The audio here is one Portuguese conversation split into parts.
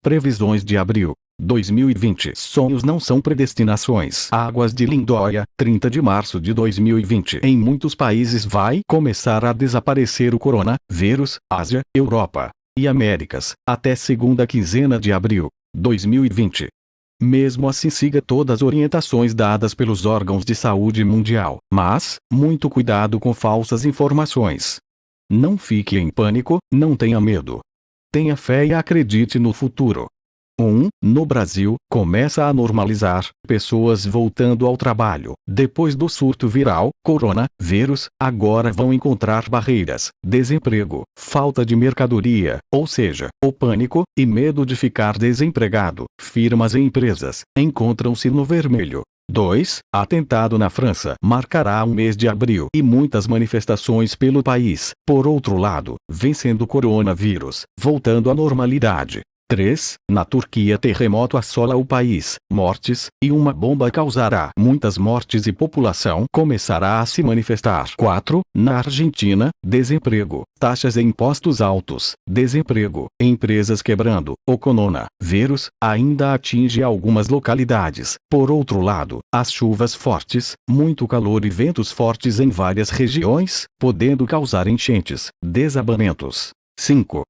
Previsões de abril 2020. Sonhos não são predestinações. Águas de Lindóia, 30 de março de 2020. Em muitos países vai começar a desaparecer o coronavírus, Ásia, Europa e Américas, até segunda quinzena de abril 2020. Mesmo assim, siga todas as orientações dadas pelos órgãos de saúde mundial, mas, muito cuidado com falsas informações. Não fique em pânico, não tenha medo. Tenha fé e acredite no futuro. No Brasil, começa a normalizar, pessoas voltando ao trabalho. Depois do surto viral, coronavírus, agora vão encontrar barreiras, desemprego, falta de mercadoria, ou seja, o pânico e medo de ficar desempregado. Firmas e empresas encontram-se no vermelho. 2. Atentado na França marcará o mês de abril e muitas manifestações pelo país. Por outro lado, vencendo o coronavírus, voltando à normalidade. 3. Na Turquia, terremoto assola o país, mortes, e uma bomba causará muitas mortes e população começará a se manifestar. 4. Na Argentina, desemprego, taxas e impostos altos, desemprego, empresas quebrando. O coronavírus ainda atinge algumas localidades. Por outro lado, as chuvas fortes, muito calor e ventos fortes em várias regiões, podendo causar enchentes, desabamentos. 5.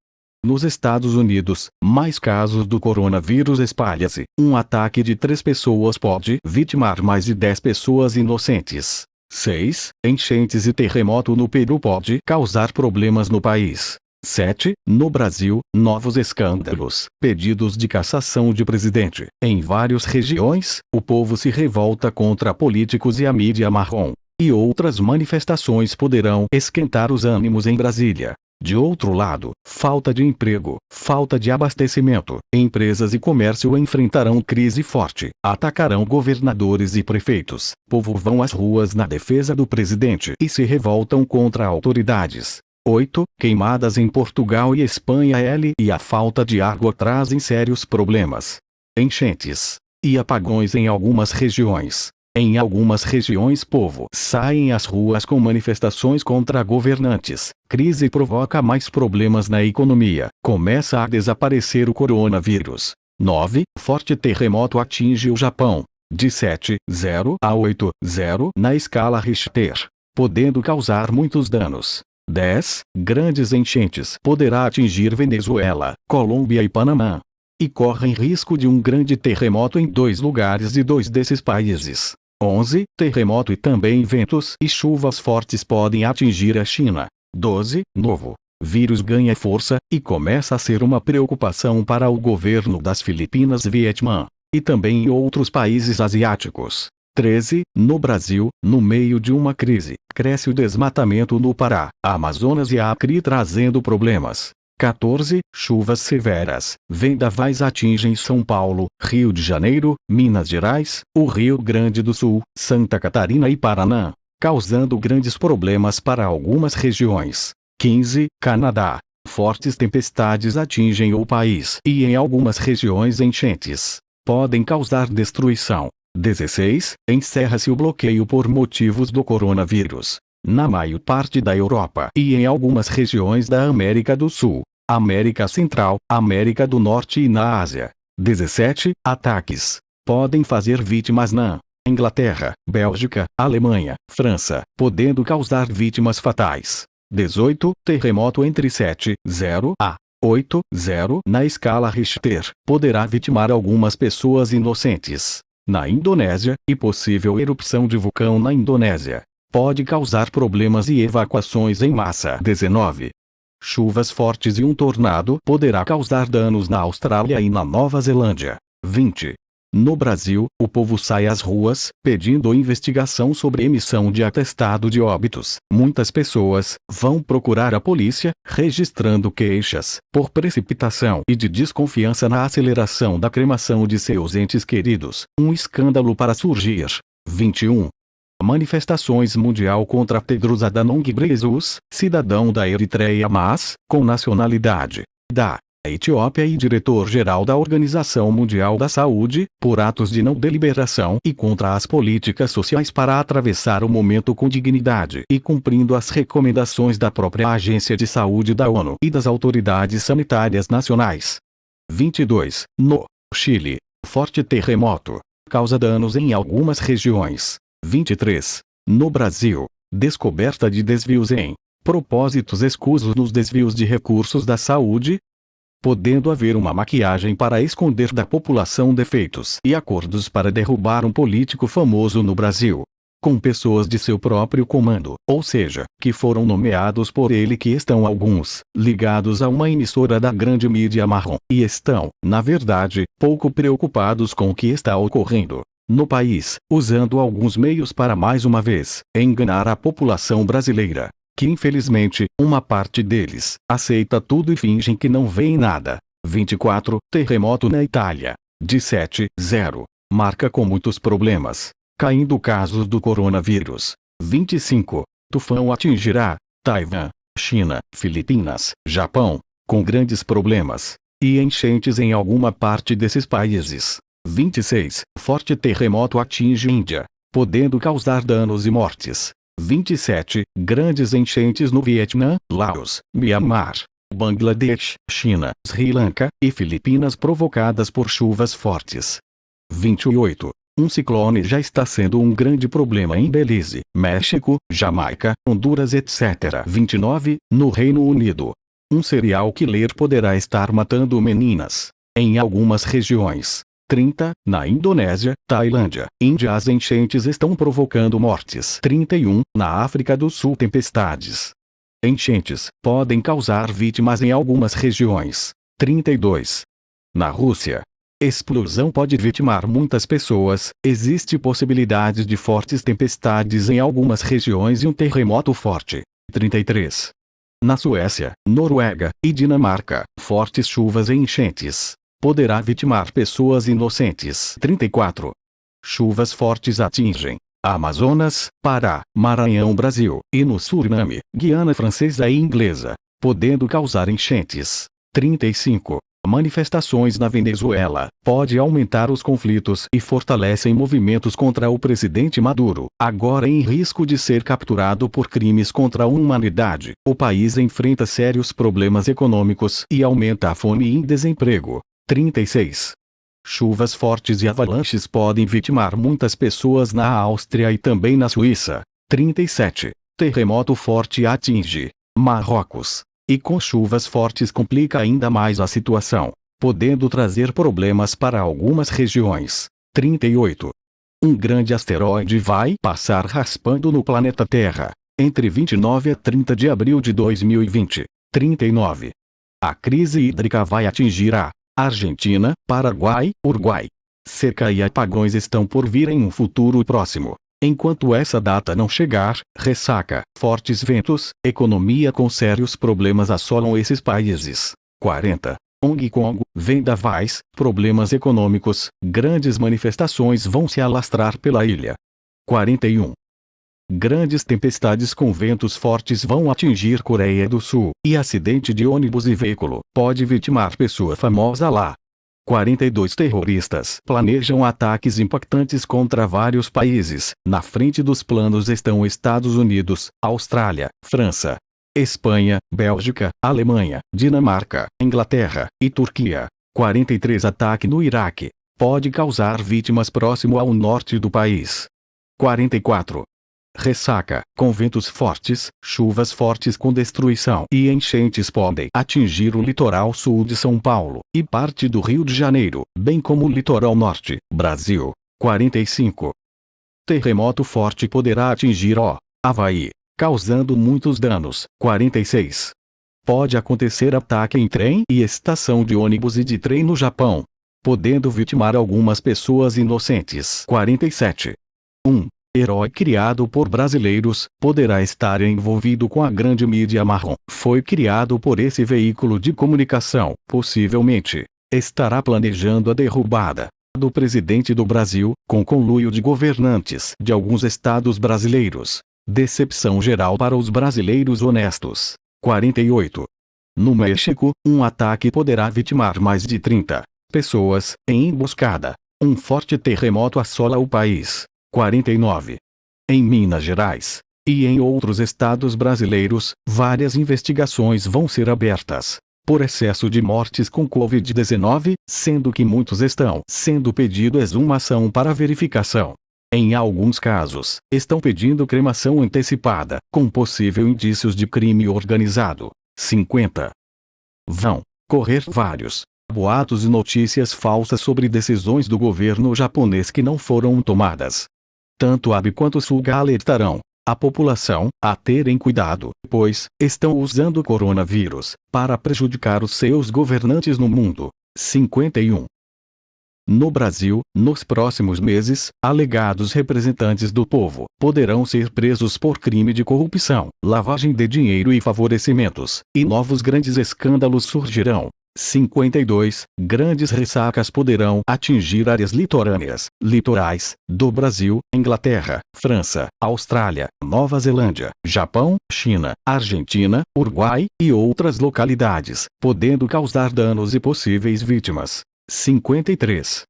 Nos Estados Unidos, mais casos do coronavírus espalha-se. Um ataque de 3 pessoas pode vitimar mais de 10 pessoas inocentes. 6. Enchentes e terremoto no Peru pode causar problemas no país. 7. No Brasil, novos escândalos, pedidos de cassação de presidente. Em várias regiões, o povo se revolta contra políticos e a mídia marrom. E outras manifestações poderão esquentar os ânimos em Brasília. De outro lado, falta de emprego, falta de abastecimento, empresas e comércio enfrentarão crise forte, atacarão governadores e prefeitos, povo vão às ruas na defesa do presidente e se revoltam contra autoridades. 8. Queimadas em Portugal e Espanha e a falta de água trazem sérios problemas. Enchentes e apagões em algumas regiões. Em algumas regiões, povo saem às ruas com manifestações contra governantes. Crise provoca mais problemas na economia. Começa a desaparecer o coronavírus. 9. Forte terremoto atinge o Japão, de 7,0 a 8,0 na escala Richter, podendo causar muitos danos. 10. Grandes enchentes poderá atingir Venezuela, Colômbia e Panamá. E correm risco de um grande terremoto em 2 lugares de 2 desses países. 11. Terremoto e também ventos e chuvas fortes podem atingir a China. 12. Novo vírus ganha força, e começa a ser uma preocupação para o governo das Filipinas e Vietnã, e também em outros países asiáticos. 13. No Brasil, no meio de uma crise, cresce o desmatamento no Pará, Amazonas e Acre trazendo problemas. 14. Chuvas severas, vendavais atingem São Paulo, Rio de Janeiro, Minas Gerais, o Rio Grande do Sul, Santa Catarina e Paraná, causando grandes problemas para algumas regiões. 15. Canadá. Fortes tempestades atingem o país e em algumas regiões enchentes podem causar destruição. 16. Encerra-se o bloqueio por motivos do coronavírus na maior parte da Europa e em algumas regiões da América do Sul, América Central, América do Norte e na Ásia. 17. Ataques podem fazer vítimas na Inglaterra, Bélgica, Alemanha, França, podendo causar vítimas fatais. 18. Terremoto entre 7,0 a 8,0 na escala Richter poderá vitimar algumas pessoas inocentes. Na Indonésia, e possível erupção de vulcão na Indonésia pode causar problemas e evacuações em massa. 19. Chuvas fortes e um tornado poderá causar danos na Austrália e na Nova Zelândia. 20. No Brasil, o povo sai às ruas, pedindo investigação sobre emissão de atestado de óbitos. Muitas pessoas vão procurar a polícia, registrando queixas por precipitação e de desconfiança na aceleração da cremação de seus entes queridos. Um escândalo para surgir. 21. Manifestações mundial contra Tedros Adhanom Ghebreyesus, cidadão da Eritreia mas com nacionalidade da Etiópia e diretor-geral da Organização Mundial da Saúde, por atos de não deliberação e contra as políticas sociais para atravessar o momento com dignidade e cumprindo as recomendações da própria Agência de Saúde da ONU e das autoridades sanitárias nacionais. 22. No Chile, forte terremoto causa danos em algumas regiões. 23. No Brasil, descoberta de desvios em propósitos escusos nos desvios de recursos da saúde, podendo haver uma maquiagem para esconder da população defeitos e acordos para derrubar um político famoso no Brasil, com pessoas de seu próprio comando, ou seja, que foram nomeados por ele, que estão alguns ligados a uma emissora da grande mídia marrom, e estão, na verdade, pouco preocupados com o que está ocorrendo no país, usando alguns meios para mais uma vez enganar a população brasileira, que infelizmente, uma parte deles aceita tudo e fingem que não veem nada. 24. Terremoto na Itália, de 7,0, marca com muitos problemas, caindo casos do coronavírus. 25. Tufão atingirá Taiwan, China, Filipinas, Japão, com grandes problemas, e enchentes em alguma parte desses países. 26. Forte terremoto atinge Índia, podendo causar danos e mortes. 27. Grandes enchentes no Vietnã, Laos, Myanmar, Bangladesh, China, Sri Lanka e Filipinas provocadas por chuvas fortes. 28. Um ciclone já está sendo um grande problema em Belize, México, Jamaica, Honduras, etc. 29. No Reino Unido, um serial killer poderá estar matando meninas em algumas regiões. 30. Na Indonésia, Tailândia, Índia, as enchentes estão provocando mortes. 31. Na África do Sul, tempestades. Enchentes podem causar vítimas em algumas regiões. 32. Na Rússia, explosão pode vitimar muitas pessoas, existe possibilidade de fortes tempestades em algumas regiões e um terremoto forte. 33. Na Suécia, Noruega e Dinamarca, fortes chuvas e enchentes poderá vitimar pessoas inocentes. 34. Chuvas fortes atingem Amazonas, Pará, Maranhão, Brasil, e no Suriname, Guiana Francesa e Inglesa, podendo causar enchentes. 35. Manifestações na Venezuela pode aumentar os conflitos e fortalecem movimentos contra o presidente Maduro, agora em risco de ser capturado por crimes contra a humanidade. O país enfrenta sérios problemas econômicos e aumenta a fome e desemprego. 36. Chuvas fortes e avalanches podem vitimar muitas pessoas na Áustria e também na Suíça. 37. Terremoto forte atinge Marrocos, e com chuvas fortes complica ainda mais a situação, podendo trazer problemas para algumas regiões. 38. Um grande asteroide vai passar raspando no planeta Terra, entre 29 a 30 de abril de 2020. 39. A crise hídrica vai atingir a Argentina, Paraguai, Uruguai. Seca e apagões estão por vir em um futuro próximo. Enquanto essa data não chegar, ressaca, fortes ventos, economia com sérios problemas assolam esses países. 40. Hong Kong, vendavais, problemas econômicos, grandes manifestações vão se alastrar pela ilha. 41. Grandes tempestades com ventos fortes vão atingir Coreia do Sul, e acidente de ônibus e veículo pode vitimar pessoa famosa lá. 42. Terroristas planejam ataques impactantes contra vários países. Na frente dos planos estão Estados Unidos, Austrália, França, Espanha, Bélgica, Alemanha, Dinamarca, Inglaterra e Turquia. 43. Ataque no Iraque pode causar vítimas próximo ao norte do país. 44. Ressaca, com ventos fortes, chuvas fortes com destruição e enchentes podem atingir o litoral sul de São Paulo e parte do Rio de Janeiro, bem como o litoral norte, Brasil. 45. Terremoto forte poderá atingir o Havaí, causando muitos danos. 46. Pode acontecer ataque em trem e estação de ônibus e de trem no Japão, podendo vitimar algumas pessoas inocentes. 47. 1. Herói criado por brasileiros, poderá estar envolvido com a grande mídia marrom. Foi criado por esse veículo de comunicação, possivelmente estará planejando a derrubada do presidente do Brasil, com conluio de governantes de alguns estados brasileiros. Decepção geral para os brasileiros honestos. 48. No México, um ataque poderá vitimar mais de 30 pessoas, em emboscada. Um forte terremoto assola o país. 49. Em Minas Gerais e em outros estados brasileiros, várias investigações vão ser abertas por excesso de mortes com Covid-19, sendo que muitos estão sendo pedido exumação para verificação. Em alguns casos, estão pedindo cremação antecipada, com possível indícios de crime organizado. 50. Vão correr vários boatos e notícias falsas sobre decisões do governo japonês que não foram tomadas. Tanto Abe quanto Suga alertarão a população a terem cuidado, pois estão usando o coronavírus para prejudicar os seus governantes no mundo. 51. No Brasil, nos próximos meses, alegados representantes do povo poderão ser presos por crime de corrupção, lavagem de dinheiro e favorecimentos, e novos grandes escândalos surgirão. 52. Grandes ressacas poderão atingir áreas litorâneas, litorais, do Brasil, Inglaterra, França, Austrália, Nova Zelândia, Japão, China, Argentina, Uruguai e outras localidades, podendo causar danos e possíveis vítimas. 53.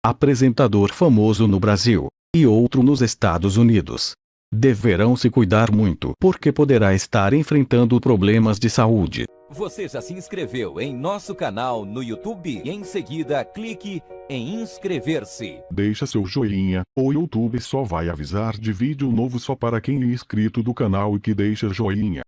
Apresentador famoso no Brasil e outro nos Estados Unidos deverão se cuidar muito porque poderá estar enfrentando problemas de saúde. Você já se inscreveu em nosso canal no YouTube? Em seguida, clique em inscrever-se. Deixa seu joinha, o YouTube só vai avisar de vídeo novo só para quem é inscrito do canal e que deixa joinha.